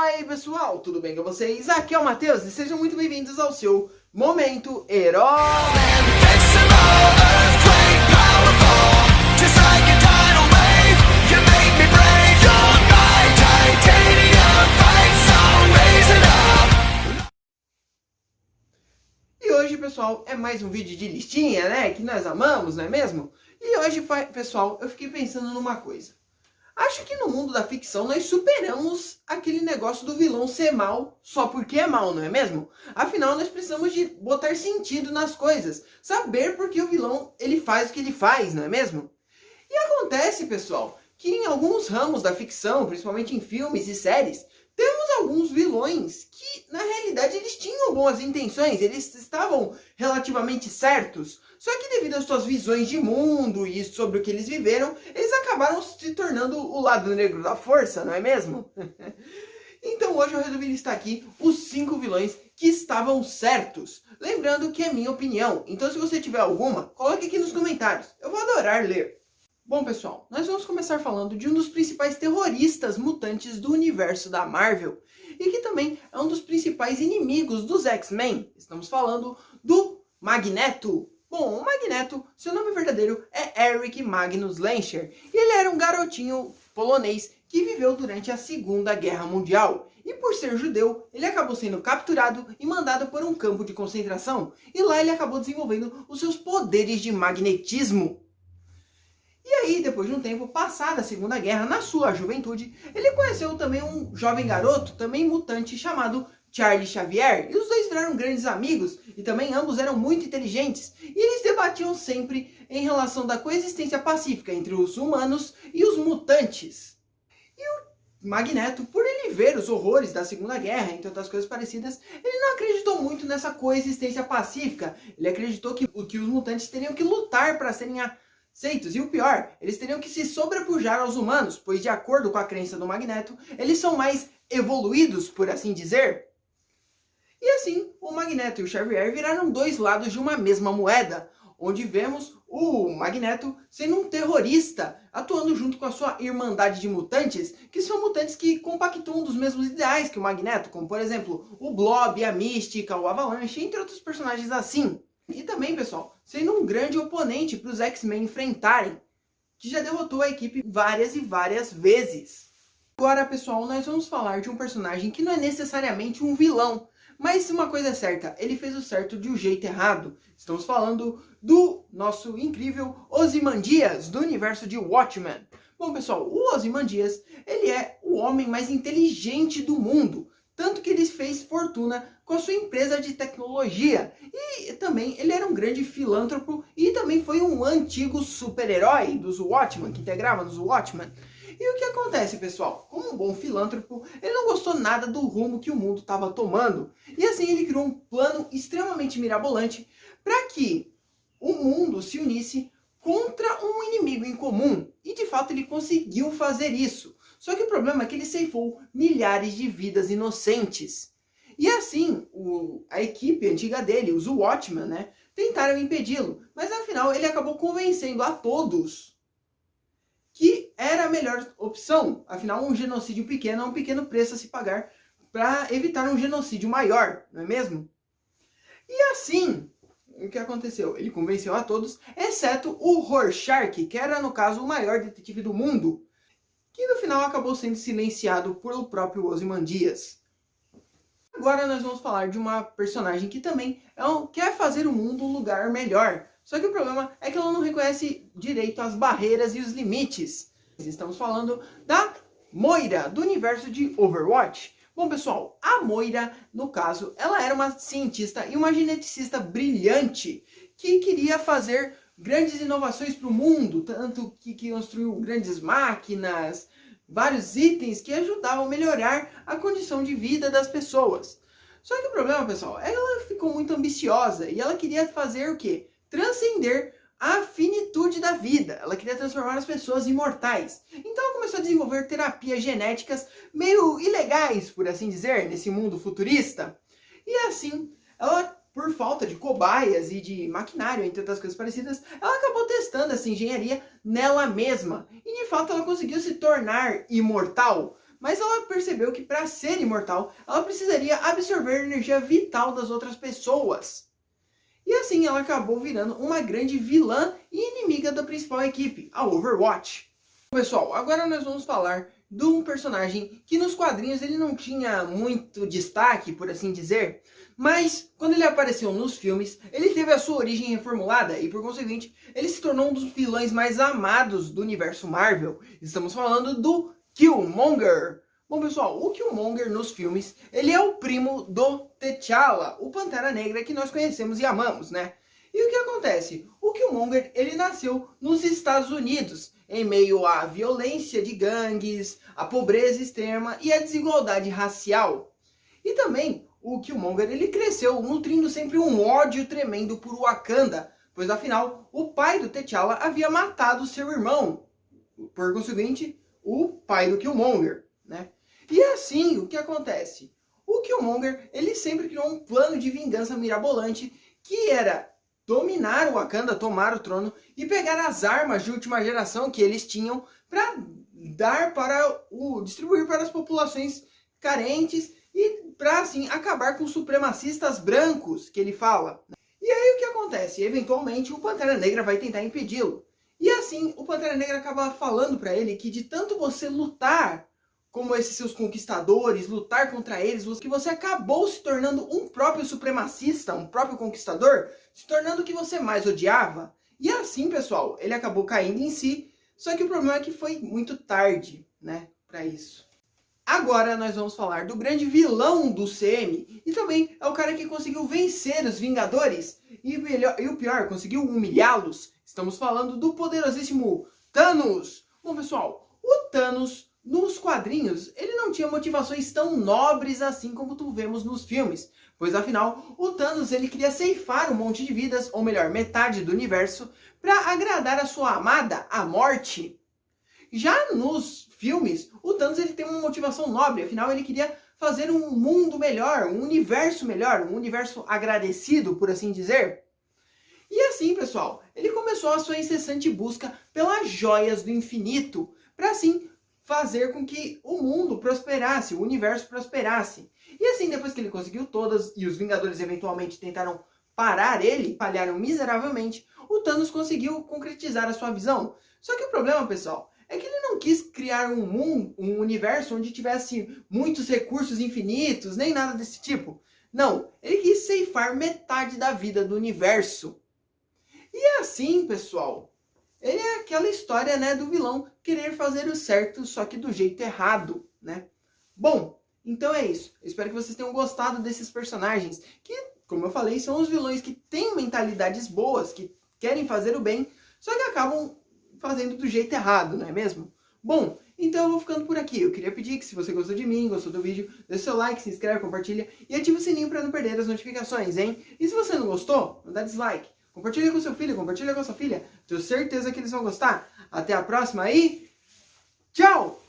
Aí pessoal, tudo bem com vocês? Aqui é o Matheus e sejam muito bem-vindos ao seu Momento Herói! E hoje, pessoal, é mais um vídeo de listinha, né? Que nós amamos, não é mesmo? E hoje, pessoal, eu fiquei pensando numa coisa. Acho que no mundo da ficção nós superamos aquele negócio do vilão ser mal só porque é mal, não é mesmo? Afinal, nós precisamos de botar sentido nas coisas. Saber por que o vilão ele faz o que ele faz, não é mesmo? E acontece, pessoal, que em alguns ramos da ficção, principalmente em filmes e séries, temos alguns vilões que, na realidade, eles tinham boas intenções, eles estavam relativamente certos. Só que devido às suas visões de mundo e sobre o que eles viveram, eles acabaram se tornando o lado negro da força, não é mesmo? Então hoje eu resolvi listar aqui os 5 vilões que estavam certos. Lembrando que é minha opinião, então se você tiver alguma, coloque aqui nos comentários. Eu vou adorar ler. Bom pessoal, nós vamos começar falando de um dos principais terroristas mutantes do universo da Marvel e que também é um dos principais inimigos dos X-Men. Estamos falando do Magneto. Bom, o Magneto, seu nome verdadeiro é Eric Magnus Lenscher e ele era um garotinho polonês que viveu durante a Segunda Guerra Mundial. E por ser judeu, ele acabou sendo capturado e mandado para um campo de concentração e lá ele acabou desenvolvendo os seus poderes de magnetismo. E aí, depois de um tempo, passada a Segunda Guerra, na sua juventude, ele conheceu também um jovem garoto, também mutante, chamado Charles Xavier. E os dois viraram grandes amigos, e também ambos eram muito inteligentes. E eles debatiam sempre em relação da coexistência pacífica entre os humanos e os mutantes. E o Magneto, por ele ver os horrores da Segunda Guerra, entre outras coisas parecidas, ele não acreditou muito nessa coexistência pacífica. Ele acreditou que os mutantes teriam que lutar para serem aceitos. E o pior, eles teriam que se sobrepujar aos humanos, pois de acordo com a crença do Magneto, eles são mais evoluídos, por assim dizer. E assim, o Magneto e o Xavier viraram dois lados de uma mesma moeda, onde vemos o Magneto sendo um terrorista, atuando junto com a sua irmandade de mutantes, que são mutantes que compactuam dos mesmos ideais que o Magneto, como por exemplo, o Blob, a Mística, o Avalanche, entre outros personagens assim. E também, pessoal, sendo um grande oponente para os X-Men enfrentarem, que já derrotou a equipe várias e várias vezes. Agora, pessoal, nós vamos falar de um personagem que não é necessariamente um vilão, mas uma coisa é certa, ele fez o certo de um jeito errado. Estamos falando do nosso incrível Ozymandias, do universo de Watchmen. Bom, pessoal, o Ozymandias, ele é o homem mais inteligente do mundo. Tanto que ele fez fortuna com a sua empresa de tecnologia. E também ele era um grande filântropo e também foi um antigo super-herói dos Watchmen, que integrava nos Watchmen. E o que acontece, pessoal? Como um bom filântropo, ele não gostou nada do rumo que o mundo estava tomando. E assim ele criou um plano extremamente mirabolante para que o mundo se unisse contra um inimigo em comum. E de fato ele conseguiu fazer isso. Só que o problema é que ele ceifou milhares de vidas inocentes. E assim, a equipe antiga dele, os Watchmen, né, tentaram impedi-lo. Mas afinal ele acabou convencendo a todos que era a melhor opção. Afinal, um genocídio pequeno é um pequeno preço a se pagar para evitar um genocídio maior, não é mesmo? E assim, o que aconteceu? Ele convenceu a todos, exceto o Rorschach, que era no caso o maior detetive do mundo, que no final acabou sendo silenciado pelo próprio Ozymandias. Agora nós vamos falar de uma personagem que também quer fazer o mundo um lugar melhor. Só que o problema é que ela não reconhece direito as barreiras e os limites. Estamos falando da Moira, do universo de Overwatch. Bom, pessoal, a Moira, no caso, ela era uma cientista e uma geneticista brilhante que queria fazer grandes inovações para o mundo, tanto que construiu grandes máquinas, vários itens que ajudavam a melhorar a condição de vida das pessoas. Só que o problema, pessoal, é que ela ficou muito ambiciosa e ela queria fazer o quê? Transcender a finitude da vida. Ela queria transformar as pessoas em imortais. Então ela começou a desenvolver terapias genéticas meio ilegais, por assim dizer, nesse mundo futurista. E assim, ela, por falta de cobaias e de maquinário, entre outras coisas parecidas, ela acabou testando essa engenharia nela mesma. E de fato ela conseguiu se tornar imortal. mas ela percebeu que para ser imortal, ela precisaria absorver a energia vital das outras pessoas. E assim ela acabou virando uma grande vilã e inimiga da principal equipe, a Overwatch. Pessoal, agora nós vamos falar de um personagem que nos quadrinhos ele não tinha muito destaque, por assim dizer, mas quando ele apareceu nos filmes, ele teve a sua origem reformulada e, por conseguinte, ele se tornou um dos vilões mais amados do universo Marvel. Estamos falando do Killmonger. Bom, pessoal, o Killmonger nos filmes, ele é o primo do T'Challa, o Pantera Negra que nós conhecemos e amamos, né? E o que acontece? O Killmonger, ele nasceu nos Estados Unidos, em meio à violência de gangues, à pobreza extrema e à desigualdade racial. E também, o Killmonger, ele cresceu nutrindo sempre um ódio tremendo por Wakanda, pois afinal, o pai do T'Challa havia matado seu irmão, por conseguinte, o pai do Killmonger, né? E assim, o que acontece? O Killmonger, ele sempre criou um plano de vingança mirabolante que era dominar o Wakanda, tomar o trono e pegar as armas de última geração que eles tinham para dar para distribuir para as populações carentes e para assim acabar com os supremacistas brancos que ele fala. E aí o que acontece? Eventualmente o Pantera Negra vai tentar impedi-lo. E assim o Pantera Negra acaba falando para ele que de tanto você lutar como esses seus conquistadores, lutar contra eles, que você acabou se tornando um próprio supremacista, um próprio conquistador, se tornando o que você mais odiava. E assim, pessoal, ele acabou caindo em si, só que o problema é que foi muito tarde, né, para isso. Agora nós vamos falar do grande vilão do CM, e também é o cara que conseguiu vencer os Vingadores, e o pior, conseguiu humilhá-los. Estamos falando do poderosíssimo Thanos. Bom, pessoal, o Thanos nos quadrinhos, ele não tinha motivações tão nobres assim como tu vemos nos filmes. Pois afinal, o Thanos ele queria ceifar um monte de vidas, ou melhor, metade do universo, para agradar a sua amada, a Morte. Já nos filmes, o Thanos ele tem uma motivação nobre, afinal ele queria fazer um mundo melhor, um universo agradecido, por assim dizer. E assim, pessoal, ele começou a sua incessante busca pelas joias do infinito, para assim fazer com que o mundo prosperasse, o universo prosperasse. E assim, depois que ele conseguiu todas, e os Vingadores eventualmente tentaram parar ele, falharam miseravelmente, o Thanos conseguiu concretizar a sua visão. Só que o problema, pessoal, é que ele não quis criar um universo onde tivesse muitos recursos infinitos, nem nada desse tipo. Não, ele quis ceifar metade da vida do universo. E assim, pessoal, ele é aquela história, né, do vilão querer fazer o certo, só que do jeito errado, né? Bom, então é isso. Eu espero que vocês tenham gostado desses personagens, que, como eu falei, são os vilões que têm mentalidades boas, que querem fazer o bem, só que acabam fazendo do jeito errado, não é mesmo? Bom, então eu vou ficando por aqui. Eu queria pedir que se você gostou de mim, gostou do vídeo, deixe seu like, se inscreve, compartilha e ativa o sininho para não perder as notificações, hein? E se você não gostou, não dá dislike. Compartilha com seu filho, compartilha com sua filha. Tenho certeza que eles vão gostar. Até a próxima e tchau!